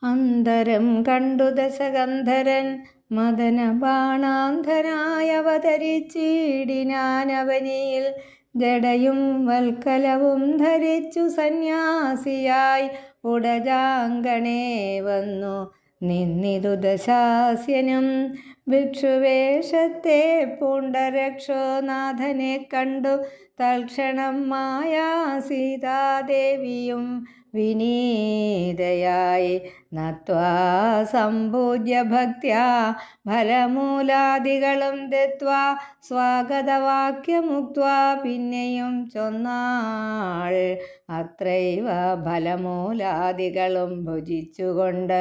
അന്തരം കണ്ടു ദശകന്ധരൻ മദന ബാണാന്ധനായവതരിച്ചിടിനാനവനിയിൽ ജടയും വൽക്കലവും ധരിച്ചു സന്യാസിയായി ഉടജാങ്കണേ വന്നു നിന്നിതു ദശാസ്യനും. ഭിക്ഷുവേഷത്തെ പൂണ്ട രക്ഷോനാഥനെ കണ്ടു തൽക്ഷണം മായാ സീതാദേവിയും വിനീതയായി നത്വാ സംപൂജ്യ ഭക്ത്യാ ഫലമൂലാദികളും ദത്വാ സ്വാഗതവാക്യമുക്ത്വാ പിന്നെയും ചൊന്നാൾ അത്രൈവ ഫലമൂലാദികളും ഭുജിച്ചുകൊണ്ട്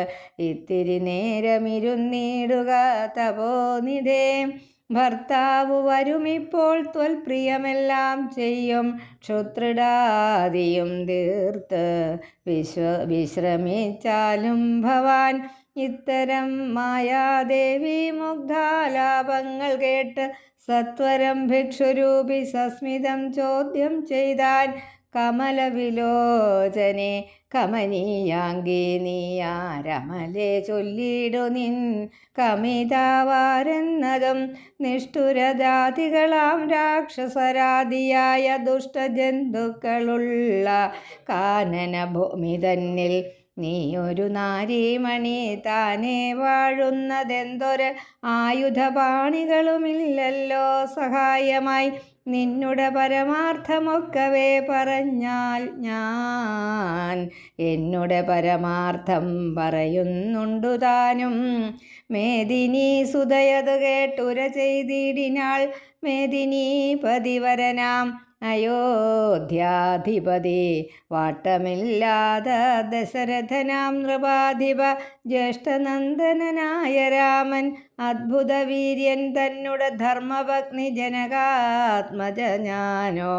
ഇത്തിരി നേരമിരുന്നിടുക തപോനിധേ. ഭർത്താവു വരുമിപ്പോൾ ത്വൽപ്രിയമെല്ലാം ചെയ്യും ക്ഷുത്രിടാദിയും തീർത്ത് വിശ്രമിച്ചാലും ഭവാൻ. ഇത്തരം മായാദേവി മുഗ്ധാലാപങ്ങൾ കേട്ട് സത്വരം ഭിക്ഷുരൂപി സസ്മിതം ചോദ്യം ചെയ്താൻ. കമലവിലോചനെ കമനീയാങ്കി നീയാരമലെ ചൊല്ലിടു നിൻ കമിതാവാരെന്നതും. നിഷ്ഠുരജാതികളാം രാക്ഷസരാദിയായ ദുഷ്ടജന്തുക്കളുള്ള കാനന ഭൂമി തന്നിൽ നീയൊരു നാരീമണി താനേ വാഴുന്നതെന്തൊരു ആയുധപാണികളുമില്ലല്ലോ സഹായമായി. നിന്നുടെ പരമാർത്ഥമൊക്കവേ പറഞ്ഞാൽ ഞാൻ എന്നുടെ പരമാർത്ഥം പറയുന്നുണ്ടു താനും. മേദിനി സുതയതു കേട്ടുര ചെയ്തിടിനാൾ. മേദിനി പതിവരനാം അയോധ്യാധിപതി വാട്ടമില്ലാത ദശരഥനാം നൃപാധിപ ജ്യേഷ്ഠനന്ദനായ രാമൻ അദ്ഭുത വീര്യൻ തന്നുടെ ധർമ്മപത്നി ജനകാത്മജ ഞാനോ.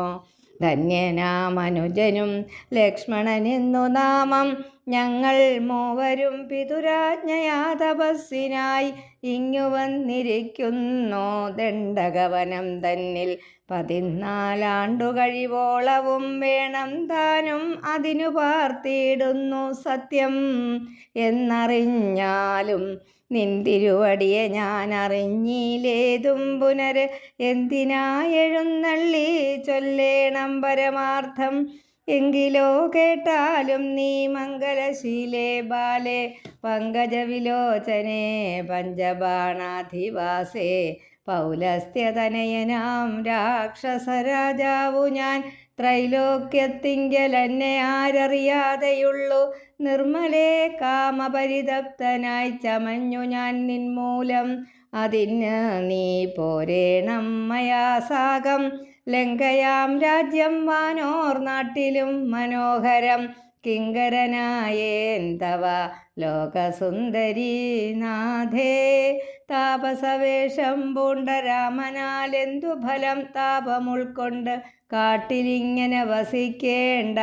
ധന്യനാമനുജനും ലക്ഷ്മണനെന്നു നാമം ഞങ്ങൾ മൂവരും പിതുരാജ്ഞയാ തപസ്സിനായി ഇങ്ങു വന്നിരിക്കുന്നു ദണ്ഡകവനം തന്നിൽ. 14 കഴിവോളവും വേണം താനും അതിനു പാർത്തിടുന്നു സത്യം എന്നറിഞ്ഞാലും നിന്തിരുവടിയെ ഞാൻ അറിഞ്ഞിലേതും പുനര് എന്തിനായെഴുന്നള്ളി ചൊല്ലേണം പരമാർത്ഥം. എങ്കിലോ കേട്ടാലും നീ മംഗലശീലേ ബാലേ പങ്കജവിലോചനേ പഞ്ചബാണാധിവാസേ. പൗലസ്ത്യതനയനാം രാക്ഷസരാജാവു ഞാൻ ത്രൈലോക്യത്തിങ്കലെന്നെ ആരറിയാതെയുള്ളു. നിർമ്മലേ കാമപരിതപ്തനായി ചമഞ്ഞു ഞാൻ നിൻമൂലം. അതിന് നീ പോരേണം മയാ സാകം. ലങ്കയാം രാജ്യം വാനോർ നാട്ടിലും മനോഹരം കിങ്കരനായേൻ തവ ലോകസുന്ദരീ നാഥേ. താപസവേഷം പൂണ്ട രാമനാലെന്തു ഫലം താപമുൾക്കൊണ്ട് കാട്ടിലിങ്ങനെ വസിക്കേണ്ട.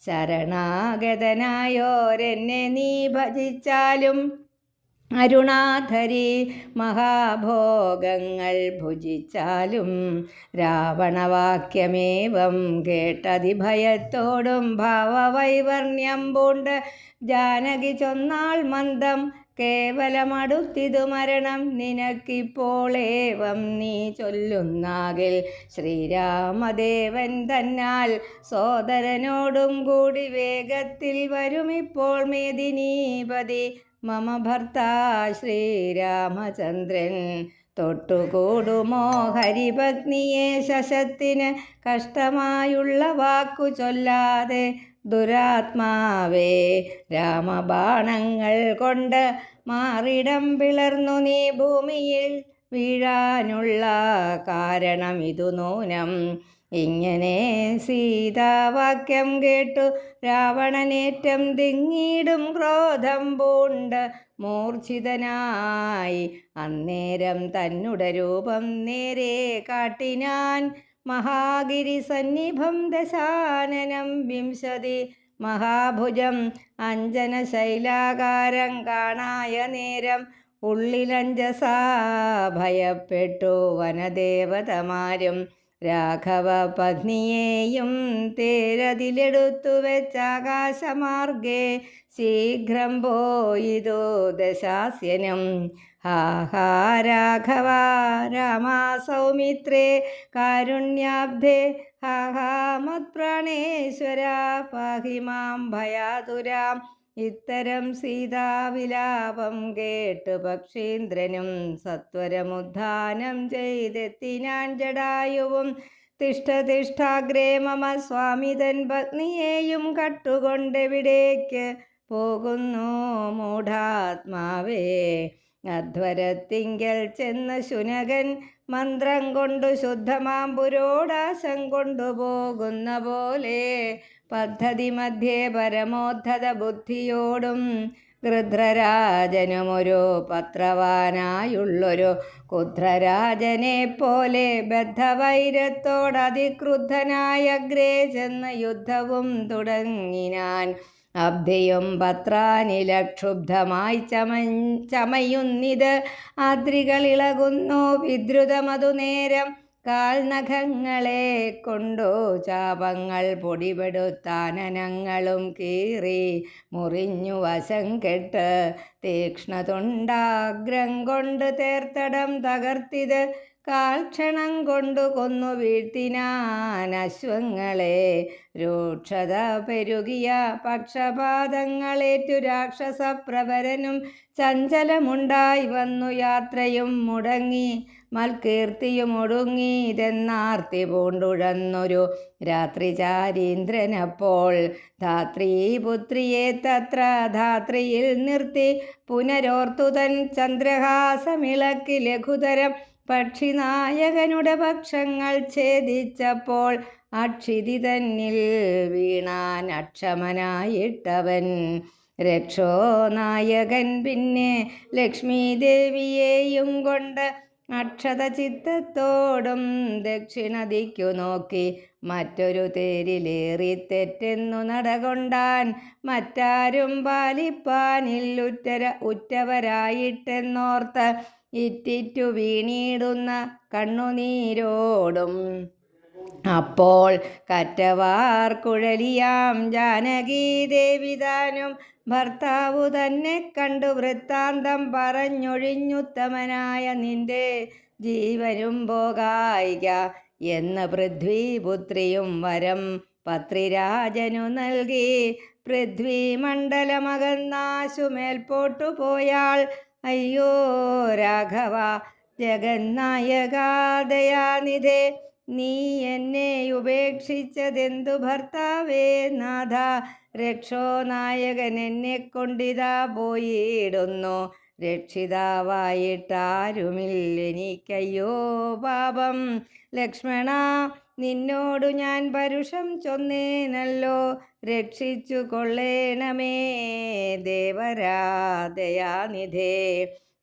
ശരണാഗതനായോരെന്നെ നീ ഭജിച്ചാലും അരുണാധരി മഹാഭോഗങ്ങൾ ഭുജിച്ചാലും. രാവണവാക്യമേവം കേട്ടതിഭയത്തോടും ഭാവവൈവർണ്യം പൂണ്ട് ജാനകി ചൊന്നാൾ മന്ദം. കേവലമടുത്തിതു മരണം നിനക്കിപ്പോളേവം നീ ചൊല്ലുന്നാകിൽ. ശ്രീരാമദേവൻ തന്നാൽ സോദരനോടും കൂടി വേഗത്തിൽ വരുമിപ്പോൾ മേദിനീപതി മമ ഭർത്താ ശ്രീരാമചന്ദ്രൻ. തൊട്ടുകൂടുമോ ഹരിപത്നിയെ ശശത്തിന് കഷ്ടമായുള്ള വാക്കു ചൊല്ലാതെ. ദുരാത്മാവേ രാമബാണങ്ങൾ കൊണ്ട് മാറിടം പിളർന്നു നീ ഭൂമിയിൽ വീഴാനുള്ള കാരണമിതു നൂനം. ഇങ്ങനെ സീതാവാക്യം കേട്ടു രാവണനേറ്റം തിങ്ങിടും ക്രോധം പൂണ്ട് മൂർച്ഛിതനായി. അന്നേരം തന്നുടെ രൂപം നേരെ കാട്ടിനാൻ. മഹാഗിരി സന്നിഭം ദശാനനം വിംശതി മഹാഭുജം അഞ്ജന ശൈലാകാരം കാണായ നേരം. ഉള്ളിലഞ്ജസാ ഭയപ്പെട്ടു വനദേവതമാരും രാഘവ പത്നിയെയും തേരതിലെടുത്തു വെച്ചാകാശമാർഗേ ശീഘ്രം പോയിതു ദശാസ്യനും. ഹാ രാഘവ രാമ സൗമിത്രേ കാരുണ്യാബ്ധേ ഹാ മത്പ്രാണേശ്വര പാഹി മാം ഭയാതുരാം. ഇത്തരം സീതാവിലാപം കേട്ടു പക്ഷീന്ദ്രനും സത്വരമുദ്ധാനം ചെയ്തെത്തിനാൻ ജടായുവും. തിഷ്ഠ തിഷ്ഠാഗ്രേ മമ സ്വാമിതൻ പത്നിയെയും കട്ടുകൊണ്ടെവിടേക്ക് പോകുന്നു മൂഢാത്മാവേ. അധ്വരത്തിങ്കൽ ചെന്ന് ശുനകൻ മന്ത്രം കൊണ്ടു ശുദ്ധമാം പുരോടാശം കൊണ്ടുപോകുന്ന പോലെ പദ്ധതി മധ്യേ പരമോദ്ധത ബുദ്ധിയോടും ഗൃധ്രരാജനുമൊരു പത്രവാനായുള്ളൊരു കുധ്രരാജനെ പോലെ ബദ്ധവൈരത്തോടതിക്രുദ്ധനായ അഗ്രേ ചെന്ന് യുദ്ധവും തുടങ്ങിനാൻ. അബ്ധിയും പത്രാനിലക്ഷുബ്ധമായി ചമയുന്നിത് ആദ്രികളിളകുന്നു വിദ്രുതമതു നേരം. കാൽനഖങ്ങളെ കൊണ്ടു ചാപങ്ങൾ പൊടിപെടുത്താനനങ്ങളും കീറി മുറിഞ്ഞു വശം കെട്ട് തീക്ഷ്ണതുണ്ടാഗ്രം കൊണ്ട് തേർത്തടം തകർത്തിത് കാൽക്ഷണം കൊണ്ടു കൊന്നു വീഴ്ത്തിനാൻ അശ്വങ്ങളെ. രൂക്ഷത പെരുകിയ പക്ഷപാതങ്ങളേറ്റു രാക്ഷസപ്രവരനും ചഞ്ചലമുണ്ടായി വന്നു. യാത്രയും മുടങ്ങി മൽകീർത്തിയും ഒടുങ്ങിയതെന്നാർത്തി പൂണ്ടുഴന്നൊരു രാത്രിചാരീന്ദ്രനപ്പോൾ ധാത്രീപുത്രിയെ തത്ര ധാത്രിയിൽ നിർത്തി പുനരോർത്തുതൻ ചന്ദ്രഹാസമിളക്കി ലഘുതരം പക്ഷിനായകനുടെ പക്ഷങ്ങൾ ഛേദിച്ചപ്പോൾ അക്ഷിതി തന്നിൽ വീണാൻ അക്ഷമനായിട്ടവൻ. രക്ഷോ നായകൻ പിന്നെ ലക്ഷ്മി ദേവിയെയും കൊണ്ട് അക്ഷത ചിത്തത്തോടും ദക്ഷിണദിക്കു നോക്കി മറ്റൊരു തേരിലേറി തെറ്റെന്നു നടകൊണ്ടാൻ. മറ്റാരും പാലിപ്പാനിൽ ഉറ്റവരായിട്ടെന്നോർത്ത് ഇറ്റിറ്റു വീണിടുന്ന കണ്ണുനീരോടും. അപ്പോൾ കറ്റവാർ കുഴലിയാം ജാനകീ ദേവി താനും ഭർത്താവു തന്നെ കണ്ടു വൃത്താന്തം പറഞ്ഞൊഴിഞ്ഞുത്തമനായ നിന്റെ ജീവനും പോകായിക എന്ന് പൃഥ്വിപുത്രിയും വരം പത്രിരാജനു നൽകി. പൃഥ്വി മണ്ഡലമകന്നാശു മേൽപോട്ടു പോയാൾ. അയ്യോ രാഘവ ജഗന്നായകാ ദയാനിധേ, നീ എന്നെ ഉപേക്ഷിച്ചതെന്തു ഭർത്താവേ നാഥ. രക്ഷോ നായകൻ എന്നെ കൊണ്ടിതാ പോയിടുന്നു. രക്ഷിതാവായിട്ടാരുമില്ലെനിക്കയ്യോ പാപം. ലക്ഷ്മണ നിന്നോടു ഞാൻ പരുഷം ചൊന്നേനല്ലോ. രക്ഷിച്ചു കൊള്ളേണമേ ദേവരാദയാനിധേ.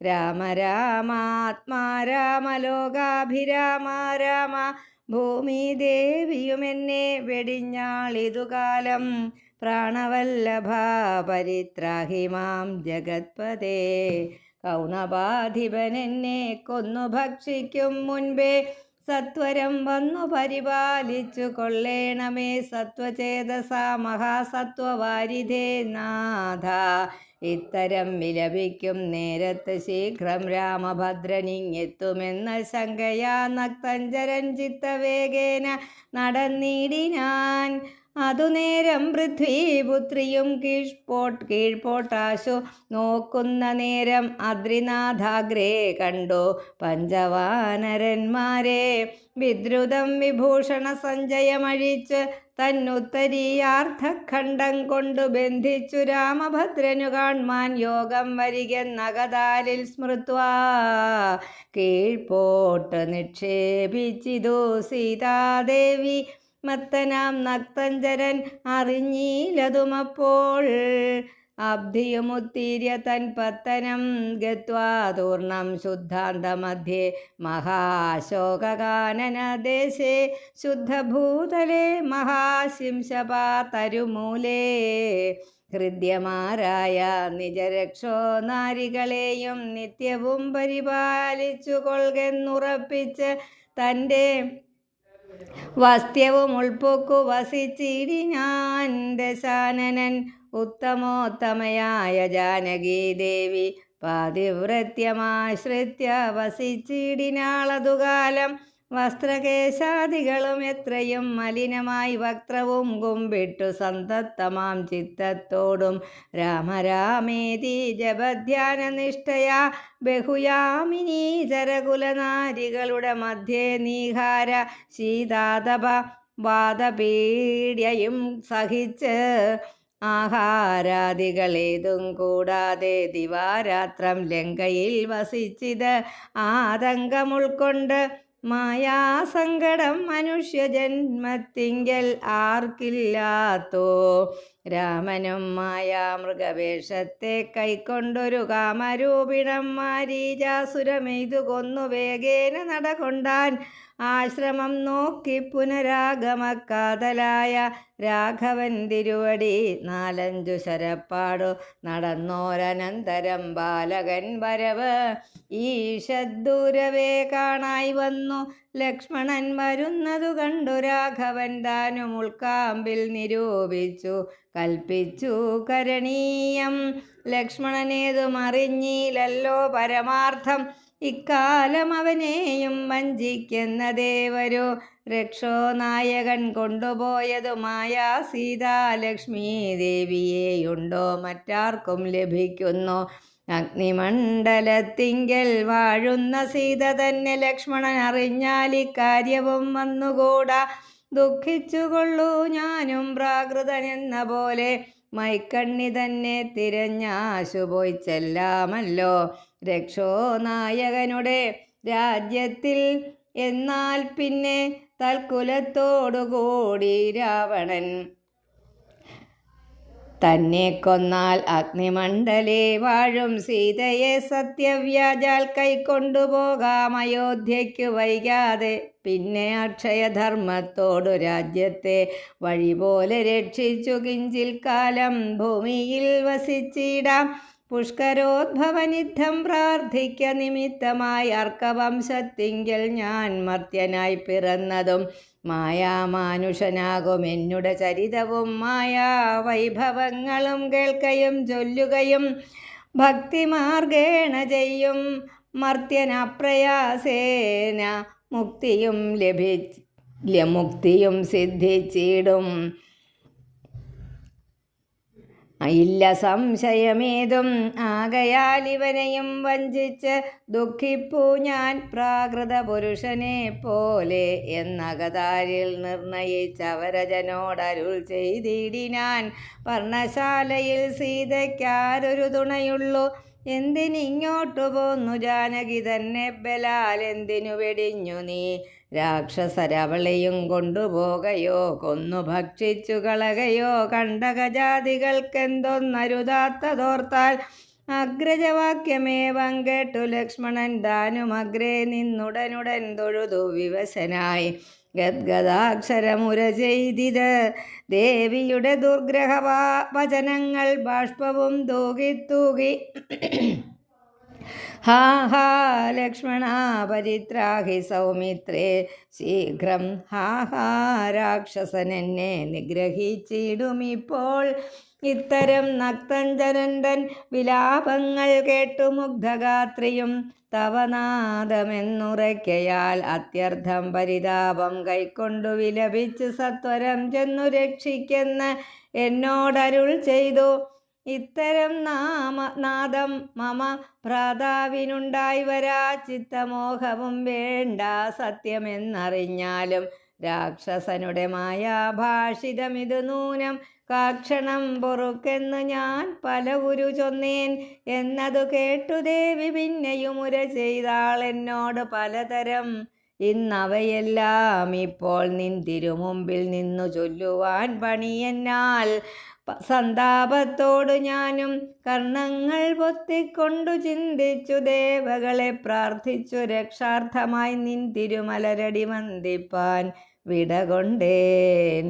രാമ രാമാത്മാ രാമലോകാഭിരാമ രാമ. ഭൂമി ദേവിയുമെന്നെ വെടിഞ്ഞാളിതുകാലം. പ്രാണവല്ലഭ പരിത്രാഹി മാം ജഗത്പദേ. കൗണപാധിപനെന്നെ കൊന്നു ഭക്ഷിക്കും മുൻപേ സത്വരം വന്നു പരിപാലിച്ചു കൊള്ളേണമേ സത്വചേതസ മഹാസത്വവാരിധേ നാഥ. ഇത്തരം വിലപിക്കും നേരത്ത് ശീഘ്രം രാമഭദ്രനിങ്ങെത്തുമെന്ന ശങ്കയാ നക്തഞ്ചരൻ ചിത്തവേഗേന നടന്നിടിനാൻ. അതുനേരം പൃഥ്വിപുത്രിയും കീഴ്പോട്ടാശു നോക്കുന്ന നേരം അദ്രിനാഥാഗ്രേ കണ്ടു പഞ്ചവാനരന്മാരെ. വിദ്രുതം വിഭൂഷണ സഞ്ജയമഴിച്ച് തന്നുത്തരീയാർത്ഥഖണ്ഡം കൊണ്ടു ബന്ധിച്ചു രാമഭദ്രനു കാൺമാൻ യോഗം വരികെന്നകതാലിൽ സ്മൃത്വാ കീഴ്പോട്ട് നിക്ഷേപിച്ചിതു സീതാദേവി. മത്തനാം നക്തഞ്ചരൻ അറിഞ്ഞീലതുമപ്പോൾ. അബ്ധിയുമുത്തീര്യ തൻ പത്തനം ഗത്വാ തൂർണം ശുദ്ധാന്തമധ്യേ മഹാശോകാനനദേശേ ശുദ്ധഭൂതലേ മഹാശിംശപാതരുമൂലേ. ഹൃദ്യമാരായ നിജരക്ഷോ നാരികളെയും നിത്യവും പരിപാലിച്ചു കൊൾകെന്നുറപ്പിച്ച് തൻ്റെ വസ്ത്യവും ഉൾപ്പൊക്കു വസിച്ചിടിനാൻ ദശാനനൻ. ഉത്തമോത്തമയായ ജാനകി ദേവി പാതിവ്രത്യമാശ്രിത്യ വസിച്ചിടിനാളതുകാലം. വസ്ത്രകേശാദികളും എത്രയും മലിനമായി വക്ത്രവും കുമ്പിട്ടു സന്തത്തമാം ചിത്തത്തോടും രാമരാമേതി ജപധ്യാന നിഷ്ഠയാ ബഹുയാമിനീ ചരകുലനാരികളുടെ മധ്യേ നീഹാര ശീതാതപ വാദപീഡ്യയും സഹിച്ച് ആഹാരാദികളേതും കൂടാതെ ദിവാരാത്രം ലങ്കയിൽ വസിച്ചിത് ആതങ്കമുൾക്കൊണ്ട്. മായാസങ്കടം മനുഷ്യജന്മത്തിങ്കൽ ആർക്കില്ലാത്തോ? രാമനും മായാമൃഗവേഷത്തെ കൈക്കൊണ്ടൊരു കാമരൂപിണം മാരീചാസുരമെയ്തു കൊന്നു വേഗേന നടകൊണ്ടാൻ. ആശ്രമം നോക്കി പുനരാഗമക്കാതലായ രാഘവൻ തിരുവടി 4-5 ശരപ്പാടു നടന്നോരനന്തരം ബാലകൻ വരവ് ഈശദ്ദൂരവേ കാണായി വന്നു. ലക്ഷ്മണൻ വരുന്നതു കണ്ടു രാഘവൻ താനും ഉൾക്കാമ്പിൽ നിരൂപിച്ചു കൽപ്പിച്ചു കരണീയം. ലക്ഷ്മണനേതും അറിഞ്ഞില്ലല്ലോ പരമാർത്ഥം. ഇക്കാലം അവനെയും വഞ്ചിക്കുന്ന ദേവരോ രക്ഷോനായകൻ കൊണ്ടുപോയതുമായ സീതാലക്ഷ്മി ദേവിയെയുണ്ടോ മറ്റാർക്കും ലഭിക്കുന്നു? അഗ്നിമണ്ഡലത്തിങ്കൽ വാഴുന്ന സീത തന്നെ ലക്ഷ്മണൻ അറിഞ്ഞാൽ ഇക്കാര്യവും വന്നുകൂടാ. ദുഃഖിച്ചുകൊള്ളൂ ഞാനും പ്രാകൃതനെന്ന പോലെ മൈക്കണ്ണി തന്നെ തിരഞ്ഞാശുപോയി ചെല്ലാമല്ലോ രക്ഷോനായകനുടെ രാജ്യത്തിൽ. എന്നാൽ പിന്നെ തൽക്കുലത്തോടുകൂടി രാവണൻ തന്നെ കൊന്നാൽ അഗ്നിമണ്ഡലേ വാഴും സീതയെ സത്യവ്യാജാൽ കൈക്കൊണ്ടുപോകാം അയോധ്യയ്ക്കു വൈകാതെ. പിന്നെ അക്ഷയധർമ്മത്തോടു രാജ്യത്തെ വഴി പോലെ രക്ഷിച്ചു കിഞ്ചിൽ കാലം ഭൂമിയിൽ വസിച്ചിടാം. പുഷ്കരോദ്ഭവനിദ്ധം പ്രാർത്ഥിക്ക നിമിത്തമായി അർക്കവംശത്തിങ്കൽ ഞാൻ മർത്യനായി പിറന്നതും മായാമാനുഷനാകും എന്നുടെ ചരിതവും മായാ വൈഭവങ്ങളും കേൾക്കയും ചൊല്ലുകയും ഭക്തിമാർഗേണ ചെയ്യും മർത്യനപ്രയാസേന മുക്തിയും സിദ്ധിച്ചിടും. ഇല്ല സംശയമേതും. ആകയാൽ ഇവനെയും വഞ്ചിച്ച് ദുഃഖിപ്പൂ ഞാൻ പ്രാകൃത പുരുഷനെ പോലെ എന്നകതാരിൽ നിർണയിച്ചവരജനോടരുൾ ചെയ്തിടിനാൻ. പർണശാലയിൽ സീതയ്ക്കാരൊരു തുണയുള്ളൂ. എന്തിനിങ്ങോട്ടു പോന്നു ജാനകി തന്നെ ബലാൽ? എന്തിനു വെടിഞ്ഞു നീ രാക്ഷസരവളെയും കൊണ്ടുപോകയോ കൊന്നു ഭക്ഷിച്ചു കളകയോ? കണ്ടകജാതികൾക്കെന്തൊന്നരുതാത്തതോർത്താൽ അഗ്രജവാക്യമേവം കേട്ടു ലക്ഷ്മണൻ താനും അഗ്രേ നിന്നുടനുടൻ തൊഴുതു വിവശനായി. ഗദ്ഗദാക്ഷരമുര ചെയ്തിത് ദേവിയുടെ ദുർഗ്രഹ വചനങ്ങൾ ബാഷ്പവും തൂകി ഹാ ഹാ ലക്ഷ്മണ പരിത്രാഹി സൗമിത്രേ ശീഘ്രം. ഹാ ഹാ രാക്ഷസനെന്നെ നിഗ്രഹിച്ചിടുമിപ്പോൾ. ഇത്തരം നക്തഞ്ചരണ്ടൻ വിലാപങ്ങൾ കേട്ടു മുഗ്ധഗാത്രിയും തവനാദമെന്നുറയ്ക്കയാൽ അത്യർത്ഥം പരിതാപം കൈക്കൊണ്ടു വിലപിച്ച് സത്വരം ചെന്നു രക്ഷിക്കെന്ന് എന്നോടരുൾ ചെയ്തു. ഇത്തരം നാദം മമ ഭ്രാതാവിനുണ്ടായി വരാ ചിത്തമോഹവും വേണ്ട. സത്യമെന്നറിഞ്ഞാലും രാക്ഷസനുടെ മായാഭാഷിതമിതു നൂനം കാക്ഷണം പൊറുക്കെന്നു ഞാൻ പല ഗുരു ചൊന്നേൻ. എന്നതു കേട്ടു ദേവി പിന്നെയും ഉര ചെയ്താൾ എന്നോട് പലതരം. ഇന്നവയെല്ലാം ഇപ്പോൾ നിൻ തിരുമുമ്പിൽ നിന്നു ചൊല്ലുവാൻ പണിയെന്നാൽ. സന്താപത്തോടു ഞാനും കർണങ്ങൾ പൊത്തിക്കൊണ്ടു ചിന്തിച്ചു ദേവകളെ പ്രാർത്ഥിച്ചു രക്ഷാർത്ഥമായി നിൻ തിരുമലരടി വന്ദിപ്പാൻ വിടകൊണ്ടേൻ.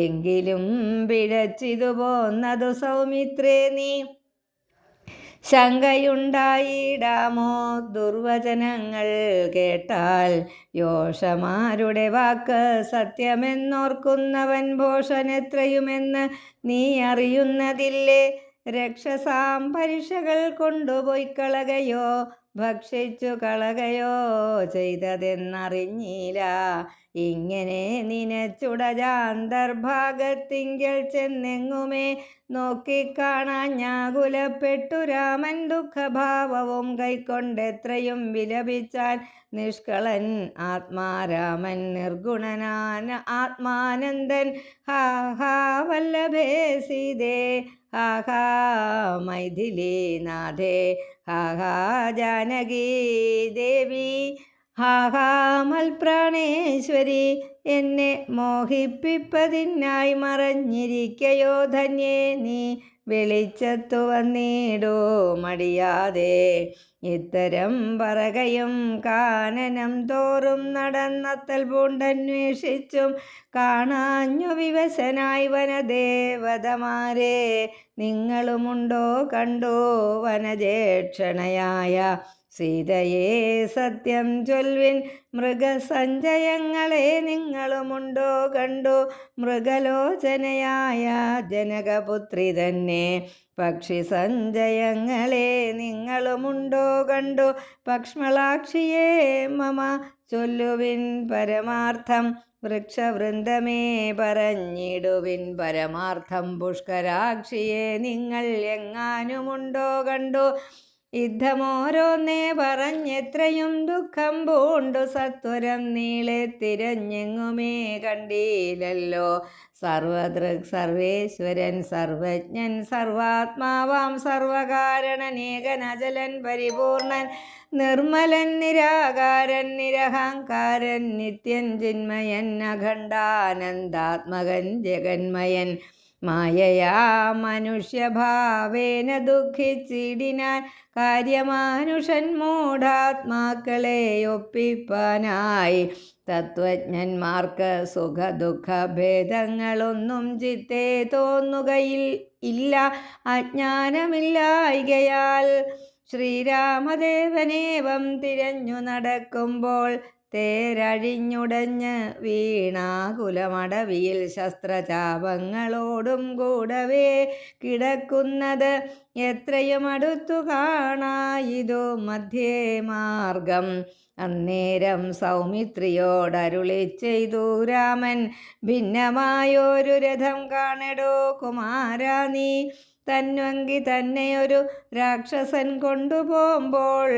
എങ്കിലും പിഴച്ചിതു പോന്നതു സൗമിത്രേ നീ ശങ്കയുണ്ടായിടാമോ ദുർവചനങ്ങൾ കേട്ടാൽ? യോഷമാരുടെ വാക്ക് സത്യമെന്നോർക്കുന്നവൻ ഭോഷനെത്രയുമെന്ന് നീ അറിയുന്നതില്ലേ? രക്ഷസാം പരീക്ഷകൾ കൊണ്ടുപോയി കളകയോ ഭക്ഷിച്ചു കളകയോ ചെയ്തതെന്നറിഞ്ഞില്ല. ഇങ്ങനെ നിനച്ചുടജാന്തർഭാഗത്തിങ്കൽ ചെന്നെങ്ങുമേ നോക്കിക്കാണാഞ്ഞാകുലപ്പെട്ടു രാമൻ ദുഃഖഭാവവും കൈക്കൊണ്ടെത്രയും വിലപിച്ചാൻ. നിഷ്കളൻ ആത്മാരാമൻ നിർഗുണനാന ആത്മാനന്ദൻ. ഹാ ഹാ വല്ലഭേ സീതേ, ഹാ ഹാ മൈഥിലീനാഥേ, ഹാ ഹാ ജാനകീ ദേവി, ഹാ ഹാ മൽപ്രാണേശ്വരി. എന്നെ മോഹിപ്പിപ്പതിനായി മറഞ്ഞിരിക്കയോ ധന്യേ നീ? വെളിച്ചത്തു വന്നിടൂ മടിയാതെ. ഇത്തരം പറകയും കാനനം തോറും നടന്നത്തൽ പൂണ്ടന്വേഷിച്ചും കാണാഞ്ഞു വിവശനായി വനദേവതമാരെ. നിങ്ങളുമുണ്ടോ കണ്ടു വനജേക്ഷണയായ സീതയെ? സത്യം ചൊൽവിൻ മൃഗസഞ്ചയങ്ങളെ നിങ്ങളുമുണ്ടോ കണ്ടു? മൃഗലോചനയായ ജനകപുത്രി തന്നെ പക്ഷി സഞ്ചയങ്ങളെ നിങ്ങളുമുണ്ടോ കണ്ടു? പക്ഷ്മളാക്ഷിയേ മമ ചൊല്ലുവിൻ പരമാർത്ഥം. വൃക്ഷവൃന്ദമേ പറഞ്ഞിടുവിൻ പരമാർത്ഥം. പുഷ്കരാക്ഷിയെ നിങ്ങൾ എങ്ങാനുമുണ്ടോ കണ്ടു? യുദ്ധമോരോന്നേ പറഞ്ഞെത്രയും ദുഃഖം പൂണ്ടു സത്വരം നീളെ തിരഞ്ഞെങ്ങുമേ കണ്ടീലല്ലോ. സർവദൃക് സർവേശ്വരൻ സർവജ്ഞൻ സർവാത്മാവാം സർവകാരണൻ ഏകൻ അചലൻ പരിപൂർണൻ നിർമ്മലൻ നിരാകാരൻ നിരഹങ്കാരൻ നിത്യൻ ചിന്മയൻ അഖണ്ഡാനന്ദാത്മകൻ ജഗന്മയൻ. മായയാ മനുഷ്യഭാവേന ദുഃഖിച്ചിടിനാൻ കാര്യമാനുഷൻ മൂഢാത്മാക്കളെ ഒപ്പിപ്പാനായി. തത്വജ്ഞന്മാർക്ക് സുഖദുഃഖ ഭേദങ്ങളൊന്നും ചിത്തേ തോന്നുകയിൽ ഇല്ല അജ്ഞാനമില്ലായ്കയാൽ. ശ്രീരാമദേവനേവം തിരഞ്ഞു നടക്കുമ്പോൾ തേരഴിഞ്ഞുടഞ്ഞ് വീണാകുലമടവിയിൽ ശസ്ത്രചാപങ്ങളോടും കൂടവേ കിടക്കുന്നത് എത്രയും അടുത്തു കാണായിതു മധ്യേ മാർഗം. അന്നേരം സൗമിത്രിയോടരുളി ചെയ്തു രാമൻ, ഭിന്നമായൊരു രഥം കാണടോ കുമാരാ നീ. തന്വങ്കി തന്നെയൊരു രാക്ഷസൻ കൊണ്ടുപോകുമ്പോൾ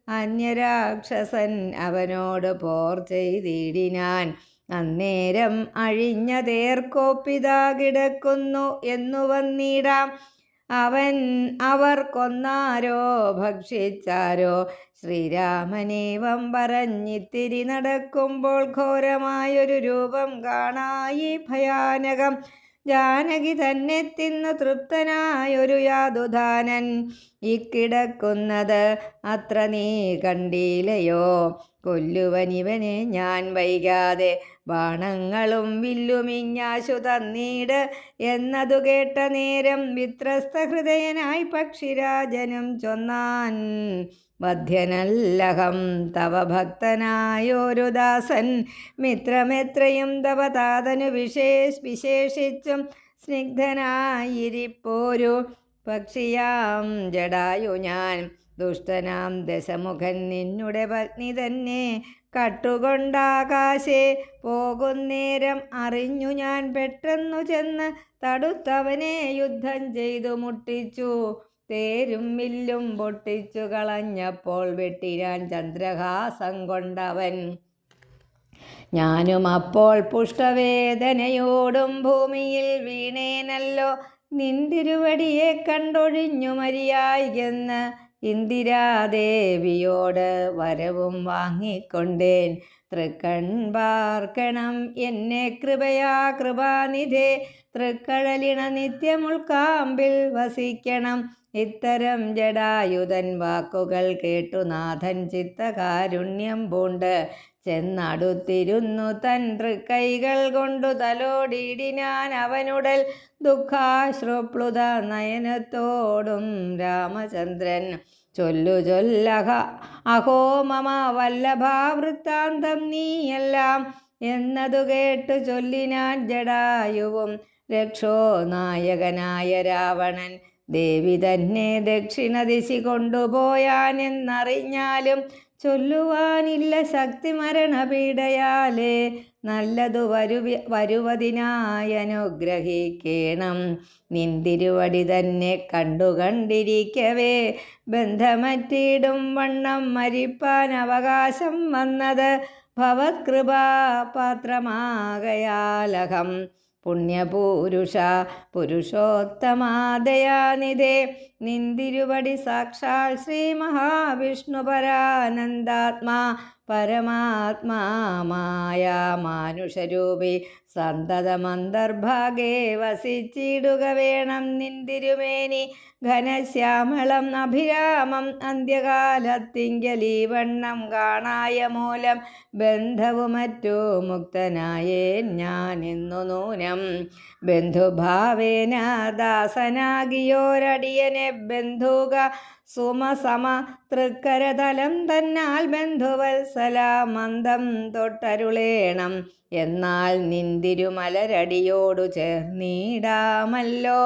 അന്യരാക്ഷസൻ അവനോട് പോർ ചെയ്തിടിനാൻ. അന്നേരം അഴിഞ്ഞതേർക്കോപ്പിതാ കിടക്കുന്നു എന്നു വന്നിടാം. അവർ കൊന്നാരോ ഭക്ഷിച്ചാരോ? ശ്രീരാമനേവം പറഞ്ഞിത്തിരി നടക്കുമ്പോൾ ഘോരമായൊരു രൂപം കാണായി ഭയാനകം. ജാനകി തന്നെ തിന്നു തൃപ്തനായൊരു യാതുധാനൻ ഇക്കിടക്കുന്നത് അത്ര നീ കണ്ടീലയോ? കൊല്ലുവനിവനെ ഞാൻ വൈകാതെ, ബാണങ്ങളും വില്ലുമിഞ്ഞാശു തന്നീട് എന്നതു കേട്ട നേരം വിത്രസ്ത ഹൃദയനായി പക്ഷിരാജനും ചൊന്നാൻ, വധ്യനല്ലഹം തവ ഭക്തനായൊരു ദാസൻ. മിത്രമെത്രയും തവ താതനു വിശേഷിച്ചും സ്നിഗ്ധനായിരിപ്പോരു പക്ഷിയാം ജടായു ഞാൻ. ദുഷ്ടനാം ദശമുഖൻ നിന്നുടെ പത്നി തന്നെ കട്ടുകൊണ്ടാകാശേ പോകുന്നേരം അറിഞ്ഞു ഞാൻ. പെട്ടെന്നു ചെന്ന് തടുത്തവനെ യുദ്ധം ചെയ്തു മുട്ടിച്ചു. തേരും വില്ലും പൊട്ടിച്ചു കളഞ്ഞപ്പോൾ വെട്ടിനാൻ ചന്ദ്രഹാസം കൊണ്ടവൻ. ഞാനും അപ്പോൾ പുഷ്ടവേദനയോടും ഭൂമിയിൽ വീണേനല്ലോ. നിന്തിരുവടിയെ കണ്ടൊഴിഞ്ഞു മരിയായെന്ന് ഇന്ദിരാദേവിയോട് വരവും വാങ്ങിക്കൊണ്ടേൻ. തൃക്കൺ പാർക്കണം എന്നെ കൃപയാ കൃപാനിധേ. തൃക്കഴലിണ നിത്യമുൾക്കാമ്പിൽ വസിക്കണം. ഇത്തരം ജടായുധൻ വാക്കുകൾ കേട്ടു നാഥൻ ചിത്തകാരുണ്യം പൂണ്ട് ചെന്നടുത്തിരുന്നു തൻ തൃക്കൈകൾ കൊണ്ടു തലോടിയിടിനാൻ അവനുടൽ ദുഃഖാശ്രുപ്ലുത നയനത്തോടും രാമചന്ദ്രൻ. ചൊല്ലഹ അഹോ മമ വല്ലഭാവൃത്താന്തം നീയെല്ലാം എന്നതു കേട്ടു ചൊല്ലിനാൻ ജടായുവും. രക്ഷോ നായകനായ രാവണൻ ദേവി തന്നെ ദക്ഷിണദിശി കൊണ്ടുപോയാൻ എന്നറിഞ്ഞാലും ചൊല്ലുവാനില്ല ശക്തി മരണപീഡയാലേ. നല്ലതു വരുവതിനായനുഗ്രഹിക്കേണം നിന്തിരുവടി തന്നെ കണ്ടിരിക്കവേ ബന്ധമറ്റിടും വണ്ണം മരിപ്പാൻ അവകാശം വന്നത് ഭവത്കൃപാപാത്രമാകയാലഹം. പുണ്യപൂരുഷ പുരുഷോത്തമാദയാനിധേ നിന്തിരുവടി സാക്ഷാൽ ശ്രീ മഹാവിഷ്ണു പരാനന്ദാത്മാ പരമാത്മാമായ മാനുഷരൂപി സന്തതമന്തർഭാഗേ വസിച്ചിടുക വേണം നിന്തിരുമേനി ഘനശ്യാമളം അഭിരാമം. അന്ത്യകാലത്തിങ്കലീവണ്ണം കാണായ മൂലം ബന്ധവു മറ്റു മുക്തനായേൻ ഞാനിന്നു നൂനം. ബന്ധുഭാവേന ദാസനാകിയോരടിയനെ ബന്ധുക സുമസമ തൃക്കരതലം തന്നാൽ ബന്ധുവത്സല മന്ദം തൊട്ടരുളേണം. എന്നാൽ നിന്തിരുമലരടിയോടു ചേർന്നിടാമല്ലോ.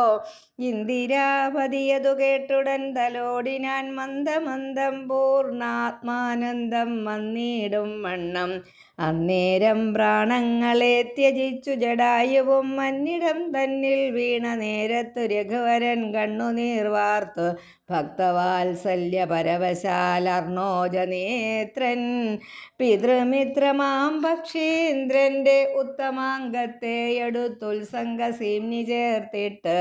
ഇന്ദിരാപതിയതു കേട്ടുടൻ തലോടിനാൻ മന്ദമന്ദം പൂർണ്ണാത്മാനന്ദം വന്നിടും വണ്ണം. അന്നേരം പ്രാണങ്ങളെ ത്യജിച്ചു ജടായുവും മന്നിടം തന്നിൽ വീണ നേരത്തു രഘുവരൻ കണ്ണുനീർ വാർത്തു ഭക്തവാത്സല്യ പരവശാലർണോജനേത്രൻ. പിതൃമിത്രമാം പക്ഷീന്ദ്രന്റെ ഉത്തമാംഗത്തെ എടുത്തുത്സംഗസീമ്നി ചേർത്തിട്ട്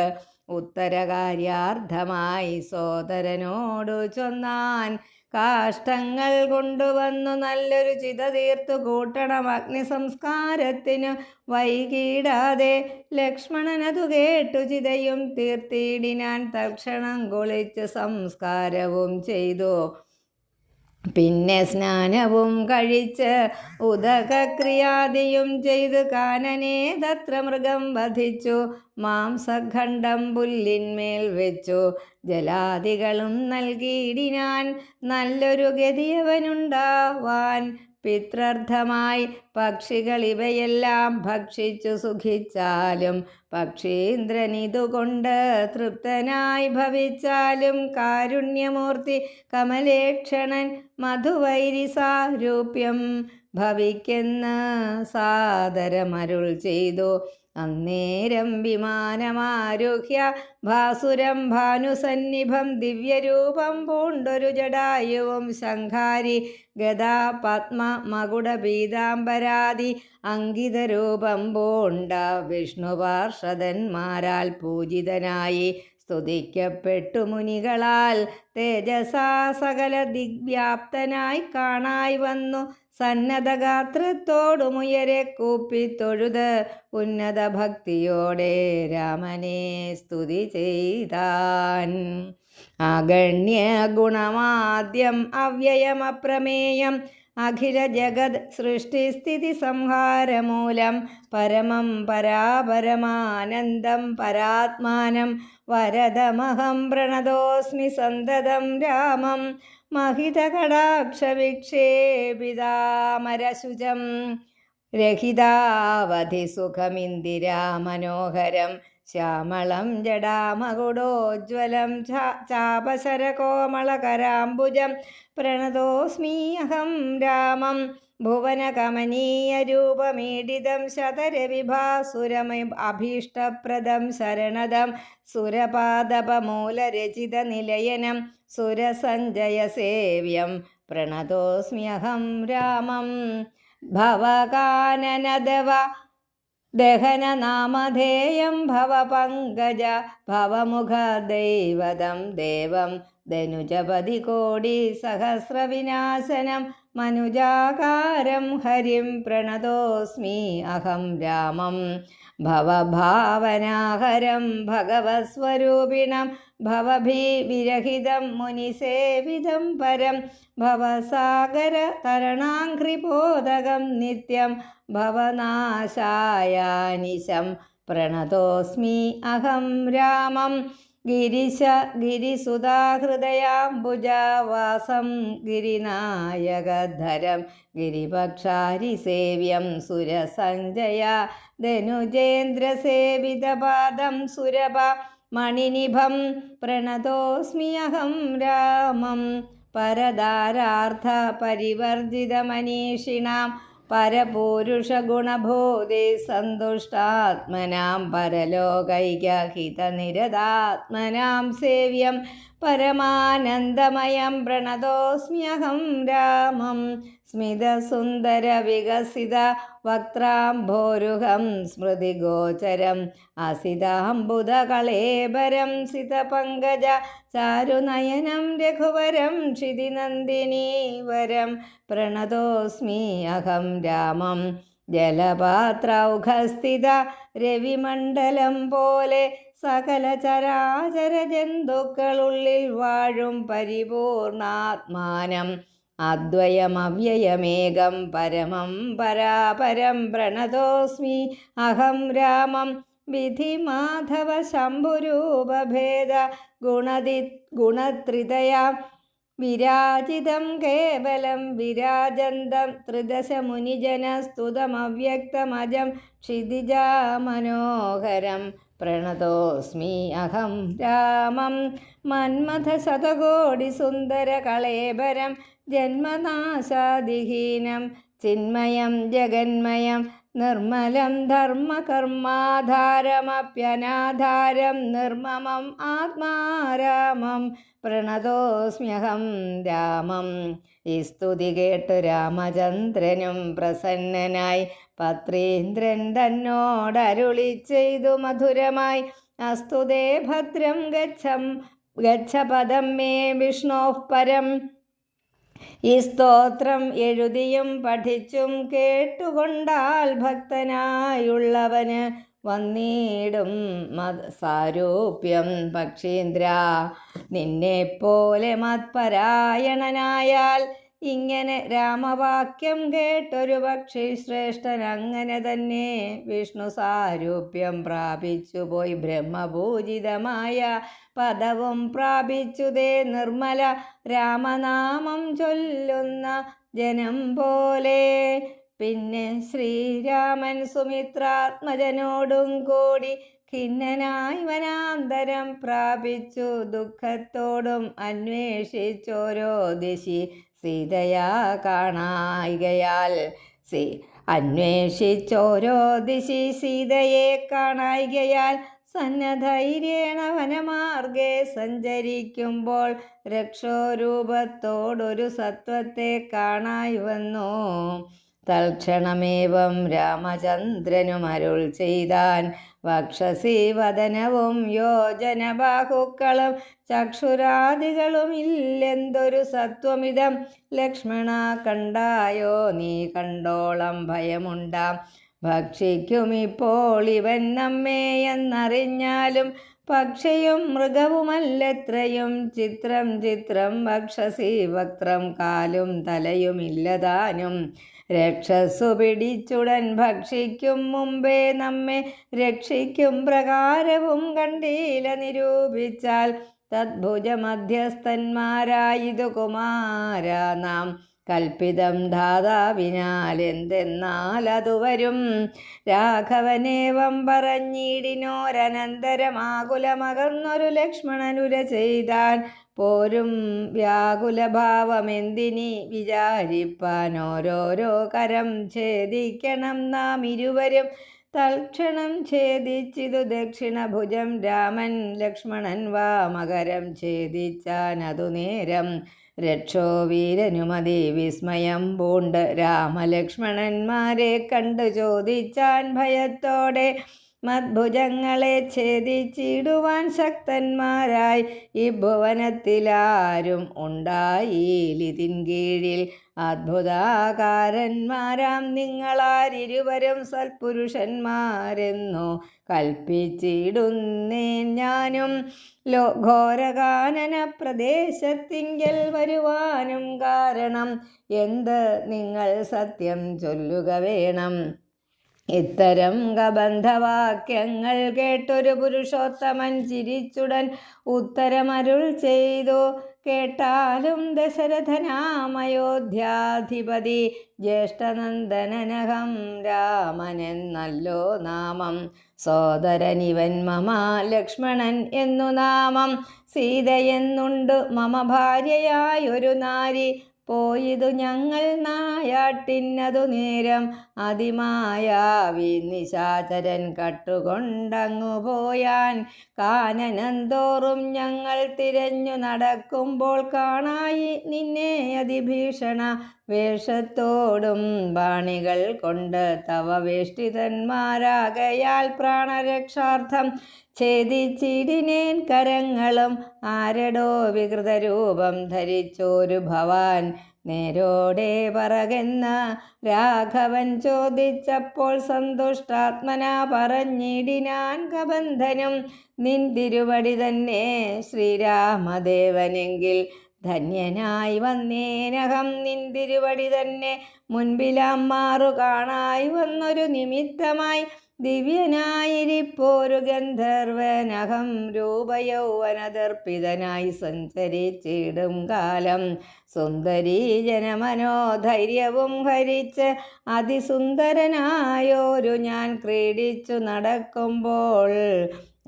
ഉത്തരകാര്യാർത്ഥമായി സോദരനോടു ചൊന്നാൻ. കാഷ്ടങ്ങൾ കൊണ്ടുവന്നു നല്ലൊരു ചിത തീർത്തു കൂട്ടണം അഗ്നി സംസ്കാരത്തിനു വൈകിടാതെ. ലക്ഷ്മണനതു കേട്ടു ചിതയും തീർത്തിടിനാൻ തൽക്ഷണം കുളിച്ച് സംസ്കാരവും ചെയ്തു. പിന്നെ സ്നാനവും കഴിച്ച് ഉദകക്രിയാദിയും ചെയ്ത് കാനനെ തത്ര മൃഗം വധിച്ചു മാംസഖണ്ഡം പുല്ലിന്മേൽ വെച്ചു ജലാദികളും നൽകിയിടിനാൻ നല്ലൊരു ഗതിയവനുണ്ടാവാൻ. പിത്രർത്ഥമായി പക്ഷികൾ ഇവയെല്ലാം ഭക്ഷിച്ചു സുഖിച്ചാലും പക്ഷീന്ദ്രനിതുകൊണ്ട് തൃപ്തനായി ഭവിച്ചാലും കാരുണ്യമൂർത്തി കമലേക്ഷണൻ മധുവൈരിസാരൂപ്യം ഭവിക്കെന്ന് സാദരമരുൾ ചെയ്തു. അന്നേരം വിമാനമാരുഹ്യ ഭാസുരം ഭാനുസന്നിഭം ദിവ്യരൂപം പൂണ്ടൊരു ജടായുവും ശംഖാരി ഗദാ പത്മ മകുട പീതാംബരാദി അങ്കിതരൂപം പൂണ്ട വിഷ്ണുപാർഷദന്മാരാൽ പൂജിതനായി സ്തുതിക്കപ്പെട്ടു മുനികളാൽ തേജസാ സകല ദിഗ്വ്യാപ്തനായി കാണായി വന്നു. സന്നദ്ധഗാത്രത്തോടുമുയരെ കൂപ്പിത്തൊഴുത് ഉന്നത ഭക്തിയോടെ രാമനെ സ്തുതി ചെയ്താൻ. അഗണ്യ ഗുണമാദ്യം അവ്യയമപ്രമേയം അഖില ജഗത് സൃഷ്ടിസ്ഥിതി സംഹാരമൂലം പരമം പരാപരമാനന്ദം പരാത്മാനം വരദമഹം പ്രണതോസ്മി സന്തതം രാമം മഹിതകടാക്ഷവിക്ഷേപിതാമരശുചം രഹിതാവധി സുഖമിന്ദിരാ മനോഹരം ശ്യാമളം ജടാമകുടോജ്വലം ചാപശരകോമളകരാംബുജം പ്രണതോസ്മ്യഹം രാമം ഭുവനകമനീയരൂപമീഡിതം ശതരവിഭാസുരമഭീഷ്ടപ്രദം ശരണദം സുരപാദപമൂലരചിതനിലയനം സുരസഞ്ജയസേവ്യം പ്രണതോസ്മ്യഹം രാമം ഭവകാനനദവ ദഹനനാമധേയം ഭവപങ്കജ ഭവമുഖദൈവതം ദേവം ധനുജപതി കോടി സഹസ്രവിനാശനം മനുജാകാരം ഹരിം പ്രണതോസ്മി അഹം രാമം ഭവഭാവനാഹരം ഭഗവസ്വരൂപിണം ഭവഭീവിരഹിതം മുനിസേവിതം പരം ഭവസാഗര തരണാഘ്രിപോതകം നിത്യം ഭവനാശായാനിശം പ്രണതോസ്മി അഹം രാമം ഗിരിസുതാഹൃദയാംബുജാവാസം ഗിരിനായകധരം ഗിരിപക്ഷാരിസേവ്യം സുരസഞ്ജയ ധനുജേന്ദ്രസേവിതപാദം സുരഭ മണിനിഭം പ്രണതോസ്മി അഹം രാമം പരദാരാർത്ഥ പരിവർജിതമനീഷിണാം പരപൂരുഷഗുണബോധേ സന്തുഷ്ടാത്മനാം പരലോകൈകഹിതനിരതാത്മനാം സേവ്യം പരമാനന്ദമയം പ്രണതോസ്മ്യഹം രാമം സ്മിതസുന്ദരവികസിത വക്ത്രാംഭോരുഹം സ്മൃതിഗോചരം അസിതാംബുധകളേബരം സിതപങ്കജ ചാരുനയനം രഘുവരം ക്ഷിതിനന്ദിനീവരം പ്രണതോസ്മി അഹം രാമം ജലപാത്രൗഘസ്ഥിത രവിമണ്ഡലം പോലെ സകല ചരാചര ജന്തുക്കളുള്ളിൽ വാഴും പരിപൂർണാത്മാനം അദ്വയമവ്യയമേകം പരമം പരാപരം പ്രണതോസ്മി അഹം രാമം വിധിമാധവ ശംഭുരൂപഭേദ ഗുണത്രിതയാ വിരാജിതം കേവലം വിരാജന്തം ത്രിദശ മുനിജനസ്തുതമവ്യക്തമജം ക്ഷിതിജാമനോഹരം പ്രണതോസ്മി അഹം രാമം മന്മഥശതകോടിസുന്ദരകളേബരം ജന്മനാശാദിഹീനം ചിന്മയം ജഗന്മയം നിർമ്മലം ധർമ്മകർമാധാരമപ്യനാധാരം നിർമ്മമം ആത്മാരാമം പ്രണതോസ്മ്യഹം രാമം. ഈ സ്തുതി കേട്ടു രാമചന്ദ്രനും പ്രസന്നനായി പത്രീന്ദ്രൻ തന്നോടരുളി ചെയ്തു മധുരമായി അസ്തുതേ ഭദ്രം ഗച്ഛ പദം മേ വിഷ്ണോഃ പരം. ഈ സ്തോത്രം എഴുതിയും പഠിച്ചും കേട്ടുകൊണ്ടാൽ ഭക്തനായുള്ളവന് വന്നിടും സാരൂപ്യം. പക്ഷീന്ദ്ര നിന്നെപ്പോലെ മത്പരായണനായാൽ ഇങ്ങനെ രാമവാക്യം കേട്ടൊരു പക്ഷി ശ്രേഷ്ഠൻ അങ്ങനെ തന്നെ വിഷ്ണു സാരൂപ്യം പ്രാപിച്ചു പോയി ബ്രഹ്മപൂജിതമായ പദവും പ്രാപിച്ചുതേ നിർമ്മല രാമനാമം ചൊല്ലുന്ന ജനം പോലെ. പിന്നെ ശ്രീരാമൻ സുമിത്രാത്മജനോടും കൂടി ഖിന്നനായി വനാന്തരം പ്രാപിച്ചു ദുഃഖത്തോടും അന്വേഷിച്ചോരോ ദിശി സീതയാ കാണായികയാൽ അന്വേഷിച്ചോരോ ദിശി സീതയെ കാണായികയാൽ സന്നധൈര്യേണ വനമാർഗെ സഞ്ചരിക്കുമ്പോൾ രക്ഷോരൂപത്തോടൊരു സത്വത്തെ കാണായി വന്നു. തൽക്ഷണമേവം രാമചന്ദ്രനും അരുൾ ചെയ്താൻ വക്ഷസി വദനവും യോജനബാഹുക്കളും ചക്ഷുരാദികളും ഇല്ലെന്തൊരു സത്വമിതം ലക്ഷ്മണ കണ്ടായോ നീ കണ്ടോളം ഭയമുണ്ടാം. ഭക്ഷിക്കുമിപ്പോൾ ഇവൻ നമ്മെ എന്നറിഞ്ഞാലും പക്ഷിയും മൃഗവുമല്ലെത്രയും ചിത്രം ചിത്രം വക്ഷസി വക്ത്രം കാലും തലയുമില്ലതാനും. രക്ഷസു പിടിച്ചുടൻ ഭക്ഷിക്കും മുമ്പേ നമ്മെ രക്ഷിക്കും പ്രകാരവും കണ്ടീല നിരൂപിച്ചാൽ തദ്ഭുജമധ്യസ്ഥന്മാരായിതു കുമാര നാം കൽപ്പിതം ധാതാവിനാൽ എന്തെന്നാൽ അതു വരും. രാഘവനേവം പറഞ്ഞിടിനോരനന്തരമാകുലമകർന്നൊരു ലക്ഷ്മണനുര ചെയ്താൻ പോരും വ്യാകുലഭാവമെന്തിനി വിചാരിപ്പാൻ ഓരോരോ കരം ഛേദിക്കണം നാം ഇരുവരും. തൽക്ഷണം ഛേദിച്ചിതു ദക്ഷിണഭുജം രാമൻ ലക്ഷ്മണൻ വാമകരം ഛേദിച്ചാൻ അതു നേരം. രക്ഷോ വീരനുമതി വിസ്മയം പൂണ്ട് രാമലക്ഷ്മണന്മാരെ കണ്ടു ചോദിച്ചാൻ ഭയത്തോടെ മദ്ഭുജങ്ങളെ ഛേദിച്ചിടുവാൻ ശക്തന്മാരായി ഈ ഭുവനത്തിലാരും ഉണ്ടായിലിതിൻ കീഴിൽ. അദ്ഭുതാകാരന്മാരാം നിങ്ങളാരിരുവരും സൽപുരുഷന്മാരെന്നു കൽപ്പിച്ചിടുന്നേൻ ഞാനും. ഘോരകാനന പ്രദേശത്തിങ്കൽ വരുവാനും കാരണം എന്ത് നിങ്ങൾ സത്യം ചൊല്ലുക വേണം. ഇത്തരം കബന്ധവാക്യങ്ങൾ കേട്ടൊരു പുരുഷോത്തമൻ ചിരിച്ചുടൻ ഉത്തരമരുൾ ചെയ്തു. കേട്ടാലും ദശരഥനാമയോധ്യാധിപതി ജ്യേഷ്ഠനന്ദനനഹം രാമനെന്നല്ലോ നാമം. സോദരനിവൻ മമ ലക്ഷ്മണൻ എന്നു നാമം. സീതയെന്നുണ്ട് മമ ഭാര്യയായൊരു നാരി. പോയിതു ഞങ്ങൾ നായാട്ടിന്നതു നേരം. അതിമായാവി നിശാചരൻ കട്ടുകൊണ്ടങ്ങു പോയാൻ. കാനനം തോറും ഞങ്ങൾ തിരഞ്ഞു നടക്കുമ്പോൾ കാണായി നിന്നെ അതിഭീഷണ വേഷത്തോടും ബാണികൾ കൊണ്ട് തവ വേഷ്ടിതന്മാരാകയാൽ പ്രാണരക്ഷാർത്ഥം ഛേദിച്ചിടിനേൻ കരങ്ങളും. ആരടോ വികൃതരൂപം ധരിച്ചോരു ഭവാൻ നേരോടെ പറകെന്ന് രാഘവൻ ചോദിച്ചപ്പോൾ സന്തുഷ്ടാത്മന പറഞ്ഞിടിനാൻ കബന്ധനും. നിൻ തിരുവടി തന്നെ ശ്രീരാമദേവനെങ്കിൽ ധന്യനായി വന്നേനഹം. നിൻ തിരുവടി തന്നെ മുൻപിലാം മാറു കാണായി വന്നൊരു നിമിത്തമായി. ദിവ്യനായിരിപ്പോരു ഗന്ധർവനഹം രൂപയൗവനദർപ്പിതനായി സഞ്ചരിച്ചിടും കാലം. സുന്ദരീ ജനമനോധൈര്യവും ഹരിച്ച് അതിസുന്ദരനായോരു ഞാൻ ക്രീഡിച്ചു നടക്കുമ്പോൾ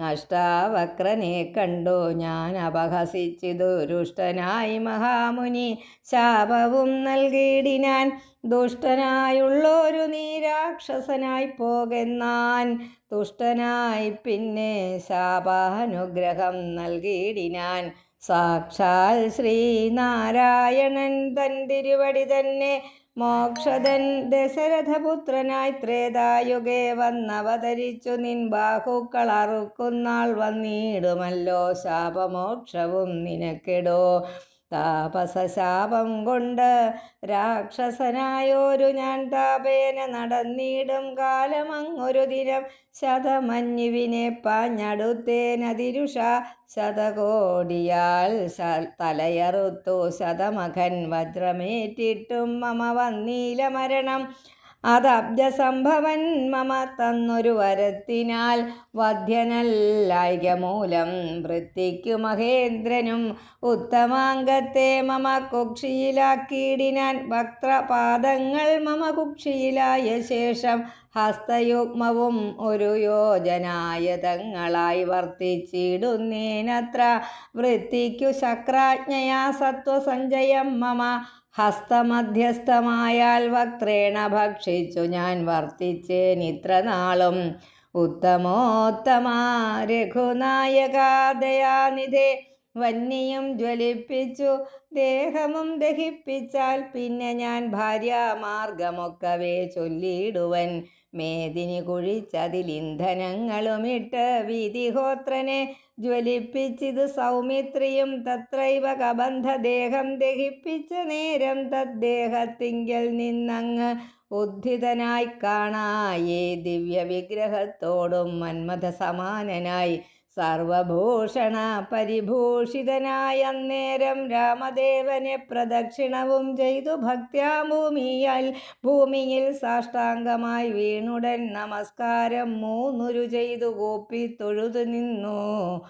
അഷ്ടാവക്രനെ കണ്ടു ഞാൻ അപഹസിച്ചിതു ദുഷ്ടനായി മഹാമുനി ശാപവും നൽകിയിടിനാൻ. ദുഷ്ടനായുള്ളൊരു നീ രാക്ഷസനായി പോകെന്നാൻ. തുഷ്ടനായി പിന്നെ ശാപാനുഗ്രഹം നൽകിയിടിനാൻ. സാക്ഷാൽ ശ്രീനാരായണൻ തൻ തിരുവടി തന്നെ മോക്ഷദൻ ദശരഥപുത്രനായി ത്രേതായുഗേ വന്നവതരിച്ചു. നിൻ ബാഹുക്കൾ അറുക്കുന്നാൾ വന്നിടുമല്ലോ ശാപമോക്ഷവും നിനക്കെടോ. താപസശാപം കൊണ്ട് രാക്ഷസനായോരു ഞാൻ താപേന നടന്നിടും കാലമങ്ങൊരു ദിനം. ശതമഞ്ഞുവിനെ പാഞ്ഞടുത്തേനതിരുഷ ശതകോടിയാൽ തലയറുത്തു ശതമഖൻ വജ്രമേറ്റിട്ടും മമ വന്നീല മരണം. അതബ്ജസംഭവൻ മമ തന്നൊരു വരത്തിനാൽ വധ്യനല്ലായിക മൂലം വൃത്തിക്കു മഹേന്ദ്രനും ഉത്തമാംഗത്തെ മമ കുക്ഷിയിലാക്കിയിടിനാൻ. വക്രപാദങ്ങൾ മമ കുക്ഷിയിലായ ശേഷം ഹസ്തയുഗ്മവും ഒരു യോജനായതങ്ങളായി വർത്തിച്ചിടുന്നേനത്ര. വൃത്തിക്കു ശക്രാജ്ഞയാ സത്വസഞ്ചയം മമ ഹസ്തമധ്യസ്ഥമായാൽ വക്രേണ ഭക്ഷിച്ചു ഞാൻ വർത്തിച്ചേനിത്ര നാളും. ഉത്തമോത്തമാ രഘുനായകാദയാനിധേ വന്യയും ജ്വലിപ്പിച്ചു ദേഹവും ദഹിപ്പിച്ചാൽ പിന്നെ ഞാൻ ഭാര്യാമാർഗമൊക്കവേ ചൊല്ലിയിടുവൻ. മേദിനി കുഴിച്ചതിലിന്ധനങ്ങളുമിട്ട് വിധിഹോത്രനെ ജ്വലിപ്പിച്ചിത് സൗമിത്രിയും. തത്രൈവ കബന്ധദേഹം ദഹിപ്പിച്ച നേരം തദ്ദേഹത്തിങ്കൽ നിന്നങ്ങ് ഉദ്ധിതനായി കാണായേ ദിവ്യവിഗ്രഹത്തോടും മന്മഥ സമാനനായി സർവഭൂഷണ പരിഭൂഷിതനായ. അന്നേരം രാമദേവനെ പ്രദക്ഷിണവും ചെയ്തു ഭക്ത്യാ ഭൂമിയിൽ സാഷ്ടാംഗമായി വീണുടൻ നമസ്കാരം മൂന്നുരു ചെയ്തു കൂപ്പി തൊഴുതു നിന്നു.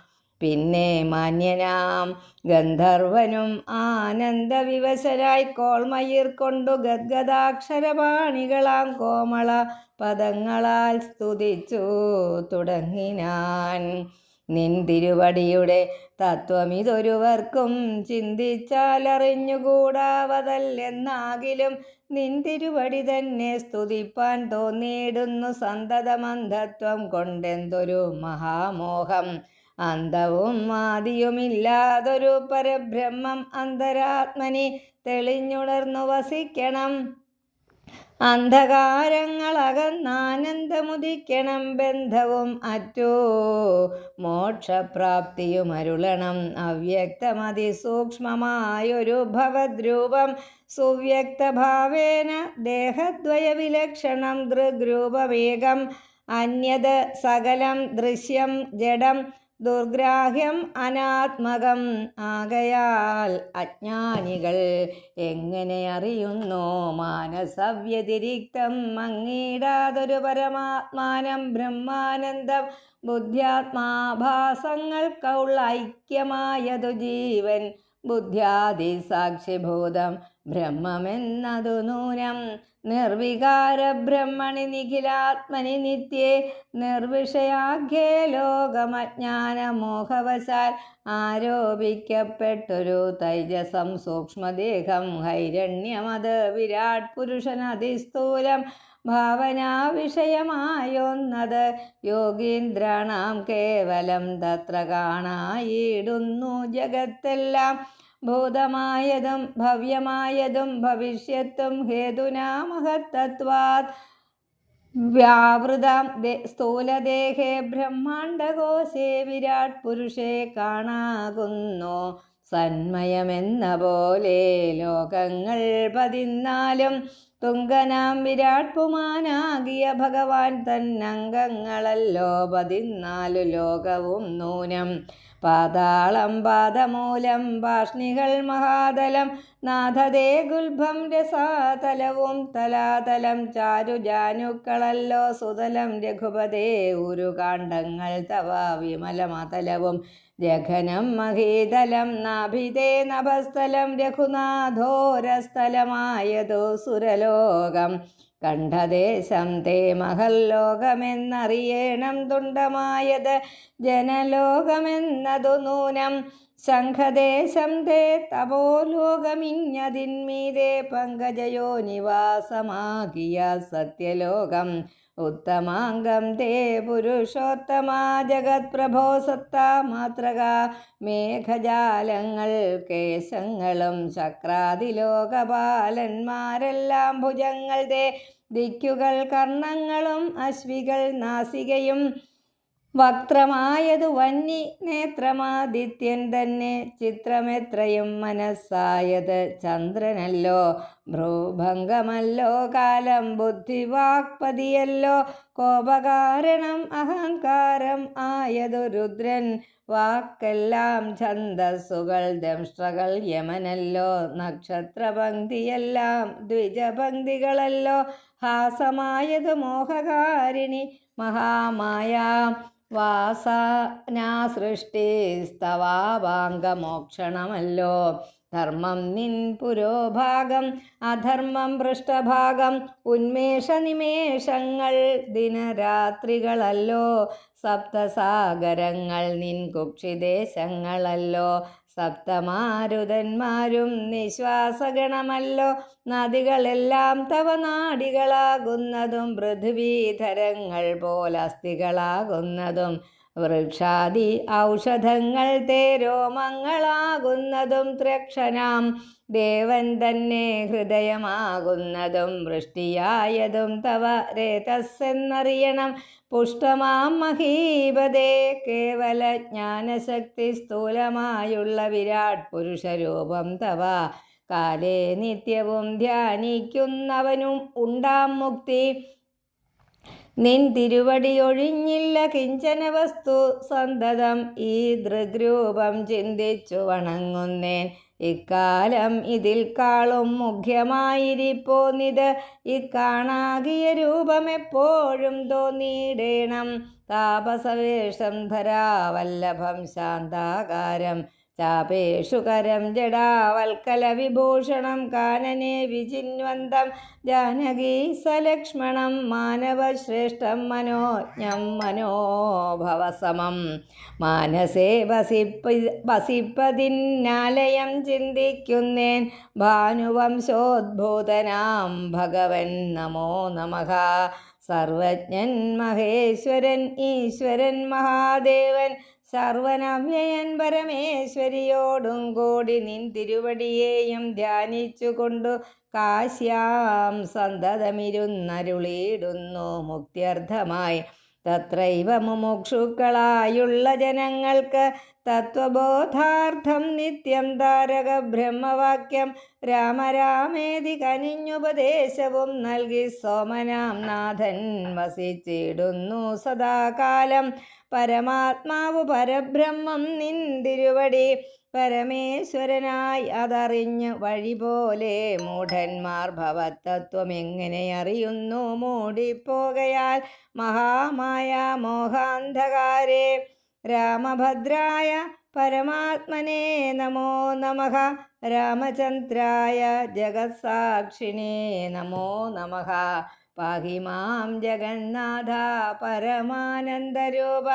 പിന്നെ മാന്യനാം ഗന്ധർവനും ആനന്ദവിവശരായി കോൾമയിർ കൊണ്ടു ഗദ്ഗദാക്ഷരപാണികളാം കോമള പദങ്ങളാൽ സ്തുതിച്ചു തുടങ്ങിനാൻ. നിൻ തിരുവടിയുടെ തത്വമിതൊരുവർക്കും ചിന്തിച്ചാലറിഞ്ഞുകൂടാവതല്ലെന്നാകിലും നിൻ തിരുവടി തന്നെ സ്തുതിപ്പാൻ തോന്നിയിടുന്നു. സന്തതമന്ധത്വം കൊണ്ടെന്തൊരു മഹാമോഹം. അന്തവും ആദിയുമില്ലാതൊരു പരബ്രഹ്മം അന്തരാത്മനി തെളിഞ്ഞുണർന്നു വസിക്കണം. അന്ധകാരങ്ങളകന്നാനന്ദമുദിക്കണം, ബന്ധവും അറ്റോ മോക്ഷപ്രാപ്തിയും അരുളണം. അവ്യക്തമതിസൂക്ഷ്മമായൊരു ഭവദ്രൂപം സുവ്യക്തഭാവേന ദേഹദ്വയവിലക്ഷണം ദൃഗ്രൂപമേകം. അന്യത് സകലം ദൃശ്യം ജഡം ദുർഗ്രാഹ്യം അനാത്മകം. ആകയാൽ അജ്ഞാനികൾ എങ്ങനെ അറിയുന്നു മാനസവ്യതിരിക്തം മങ്ങിടാതൊരു പരമാത്മാനം ബ്രഹ്മാനന്ദം. ബുദ്ധ്യാത്മാഭാസങ്ങൾക്കുള്ള ഐക്യമായതു ജീവൻ ബുദ്ധ്യാദി സാക്ഷിഭൂതം ബ്രഹ്മമെന്നതു നൂനം. നിർവികാര ബ്രഹ്മണി നിഖിലാത്മനി നിത്യേ നിർവിഷയാഖ്യേ ലോകമജ്ഞാനമോഹവശാൽ ആരോപിക്കപ്പെട്ടൊരു തൈജസം സൂക്ഷ്മദേഹം ഹൈരണ്യമത് വിരാട് പുരുഷനതിസ്ഥൂലം ഭാവനാവിഷയമായൊന്നത് യോഗീന്ദ്രാണാം കേവലം തത്ര കാണായിടുന്നു ജഗത്തെല്ലാം. ഭൂതമായതും ഭവ്യമായതും ഭവിഷ്യത്തും ഹേതുനാ മഹത്തത്വാത് വ്യാവൃതം സ്ഥൂലദേഹേ ബ്രഹ്മാണ്ഡകോശേ വിരാട് പുരുഷേ കാണാകുന്നു. സന്മയമെന്ന പോലെ ലോകങ്ങൾ 14 തുങ്കനാം വിരാട് പുമാനാകിയ ഭഗവാൻ തന്നംഗങ്ങളല്ലോ 14 ലോകവും നൂനം. പാതാളം പാദമൂലം പാഷ്ണികൾ മഹാതലം നാഥതേ ഗുൽഭം രസാതലവും തലാതലം ചാരുജാനുക്കളല്ലോ സുതലം രഘുപതേ ഉരുകാണ്ഡങ്ങൾ തവ വിമലമതലവും ജഘനം മഹീതലം നാഭിതേ നഭസ്ഥലം രഘുനാഥോരസ്ഥലമായതു സുരലോകം. കണ്ഠദേശം തേ മഹല്ലോകമെന്നറിയണം തുണ്ടമായത് ജനലോകമെന്നതു നൂനം. ശംഖദേശം തേ തപോലോകമിഞ്ഞതിന്മീതേ പങ്കജയോ നിവാസമാകിയ സത്യലോകം. ഉത്തമാംഗം തേ പുരുഷോത്തമാ ജഗത്പ്രഭോ സത്താ മാത്രക മേഘജാലങ്ങൾ കേശങ്ങളും ശക്രാദിലോകപാലന്മാരെല്ലാം ഭുജങ്ങൾ തേ ദിക്കുകൾ കർണങ്ങളും അശ്വികൾ നാസികയും വക്ത്രമായതു വന്നി നേത്രമാദിത്യൻ തന്നെ ചിത്രമെത്രയും മനസ്സായത് ചന്ദ്രനല്ലോ. ഭ്രൂഭംഗമല്ലോ കാലം ബുദ്ധിവാക്പതിയല്ലോ കോപകാരണം അഹങ്കാരം ആയതു രുദ്രൻ. വാക്കെല്ലാം ഛന്ദസ്സുകൾ ദംഷ്ട്രകൾ യമനല്ലോ നക്ഷത്രപംക്തിയെല്ലാം ദ്വിജപംക്തികളല്ലോ. ഹാസമായതു മോഹകാരിണി മഹാമായ വാസനാസൃഷ്ടിസ്തവാഭാംഗമോക്ഷണമല്ലോ. ധർമ്മം നിൻ പുരോഭാഗം അധർമ്മം പൃഷ്ഠഭാഗം ഉന്മേഷനിമേഷങ്ങൾ ദിനരാത്രികളല്ലോ. സപ്തസാഗരങ്ങൾ നിൻ കുക്ഷിദേശങ്ങളല്ലോ. സപ്തമാരുതന്മാരും നിശ്വാസഗണമല്ലോ. നദികളെല്ലാം തവ നാഡികളാകുന്നതും പൃഥ്വീധരങ്ങൾ പോലസ്ഥികളാകുന്നതും വൃക്ഷാദി ഔഷധങ്ങൾ തേ രോമങ്ങളാകുന്നതും ത്രക്ഷനാം ദേവൻ തന്നെ ഹൃദയമാകുന്നതും വൃഷ്ടിയായതും തവ രേതസ്സെന്നറിയണം. പുഷ്ടമാം മഹീപതേ കേവല ജ്ഞാനശക്തി സ്ഥൂലമായുള്ള വിരാട് പുരുഷരൂപം തവ കാലേ നിത്യവും ധ്യാനിക്കുന്നവനും ഉണ്ടാം മുക്തി. നിൻ തിരുവടിയൊഴിഞ്ഞില്ല കിഞ്ചന വസ്തു സന്തതം ഈ ദൃഗ്രൂപം ചിന്തിച്ചു വണങ്ങുന്നേൻ. ഇക്കാലം ഇതിൽ കാളും മുഖ്യമായിരിപ്പോന്നിത് ഇക്കാണാകിയ രൂപമെപ്പോഴും തോന്നിയിടേണം. താപസവേഷം ധരാവല്ലഭം ശാന്താകാരം ചാപേഷുകരം ജഡാവൽക്കല വിഭൂഷണം കാനനെ വിചിന്വന്തം ജാനകീ സലക്ഷ്മണം മാനവശ്രേഷ്ഠം മനോജ്ഞം മനോഭവസമം. മാനസേ വസിപ്പതിന്നാലയം ചിന്തിക്കുന്നേൻ ഭാനുവംശോദ്ഭൂതനാം ഭഗവൻ നമോ നമഃ. സർവജ്ഞൻ മഹേശ്വരൻ ഈശ്വരൻ മഹാദേവൻ സർവനവ്യയൻ പരമേശ്വരിയോടും കൂടി നിൻ തിരുവടിയെയും ധ്യാനിച്ചുകൊണ്ടു കാശ്യാം സന്തതമിരുന്നരുളിയിടുന്നു മുക്ത്യർത്ഥമായി. തത്രൈവ മുമുക്ഷുക്കളായുള്ള ജനങ്ങൾക്ക് തത്വബോധാർത്ഥം നിത്യം താരക ബ്രഹ്മവാക്യം രാമരാമേതി കനിഞ്ഞുപദേശവും നൽകി സോമനാം നാഥൻ വസിച്ചിടുന്നു സദാകാലം. പരമാത്മാവു പരബ്രഹ്മം നിൻ തിരുവടി പരമേശ്വരനായി അതറിഞ്ഞ് വഴി പോലെ മൂഢന്മാർ ഭവത്തത്വം എങ്ങനെ അറിയുന്നു മൂടിപ്പോകയാൽ മഹാമായ മോഹാന്ധകാരേ. രാമഭദ്രായ പരമാത്മനേ നമോ നമഃ. രാമചന്ദ്രായ ജഗത്സാക്ഷിണേ നമോ നമഃ. പാഹി മാം ജഗന്നാഥ പരമാനന്ദരൂപ.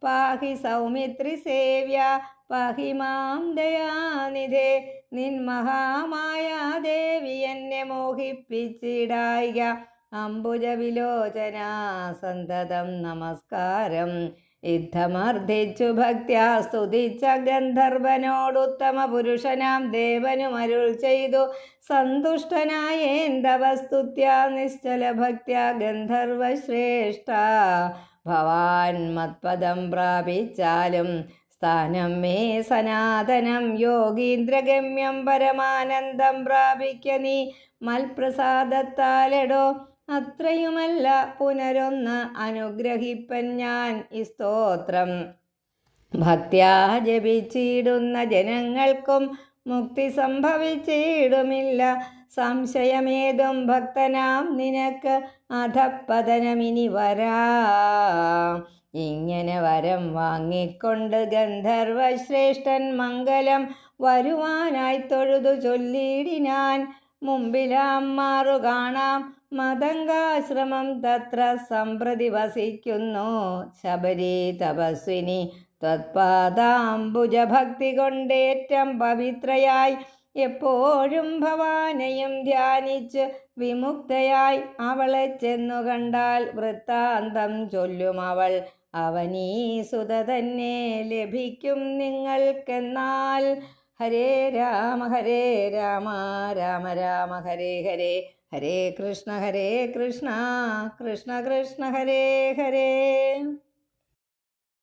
പാഹി സൗമിത്രി സേവ്യ പാഹി മാം ദയാനിധേ. നിൻ മഹാമായാദേവി എന്നെ മോഹിപ്പിച്ചിടായിക. അംബുജവിലോചന സന്തതം നമസ്കാരം. യുദ്ധമർദ്ദിച്ചു ഭക്ത്യാ സ്തുതിച്ച ഗന്ധർവനോടുത്തമ പുരുഷനാം ദേവനും അരുൾ ചെയ്തു സന്തുഷ്ടനായേന്തവ സ്തുത്യാ നിശ്ചല ഭക്ത്യാ ഗന്ധർവശ്രേഷ്ഠ. ഭവാൻ മത്പദം പ്രാപിച്ചാലും സ്ഥാനം മേ സനാതനം. യോഗീന്ദ്രഗമ്യം പരമാനന്ദം പ്രാപിക്ക നീ മൽപ്രസാദത്താലെടോ. അത്രയുമല്ല പുനരൊന്ന് അനുഗ്രഹിപ്പൻ ഞാൻ ഈ സ്തോത്രം. ഭക്ത്യാ ജപിച്ചിടുന്ന ജനങ്ങൾക്കും മുക്തി സംഭവിച്ചിടുമില്ല സംശയമേതും. ഭക്തനാം നിനക്ക് അധപ്പതനമിനി വരാ. ഇങ്ങനെ വരം വാങ്ങിക്കൊണ്ട് ഗന്ധർവശ്രേഷ്ഠൻ മംഗലം വരുവാനായി തൊഴുതു ചൊല്ലിടിനാൻ. മുമ്പിലാം മാറു കാണാം മതംഗാശ്രമം. തത്ര സമ്പ്രതി വസിക്കുന്നു ശബരി തപസ്വിനി. ത്വത്പാദാംബുജഭക്തി കൊണ്ടേറ്റം പവിത്രയായി എപ്പോഴും ഭവാനെയും ധ്യാനിച്ച് വിമുക്തയായി അവളെ ചെന്നു കണ്ടാൽ വൃത്താന്തം ചൊല്ലും അവൾ. അവനീസുത തന്നെ ലഭിക്കും നിങ്ങൾക്കെന്നാൽ. ഹരേ രാമ രാമ രാമ ഹരേ ഹരേ. ഹരേ കൃഷ്ണ കൃഷ്ണ കൃഷ്ണ ഹരേ ഹരേ.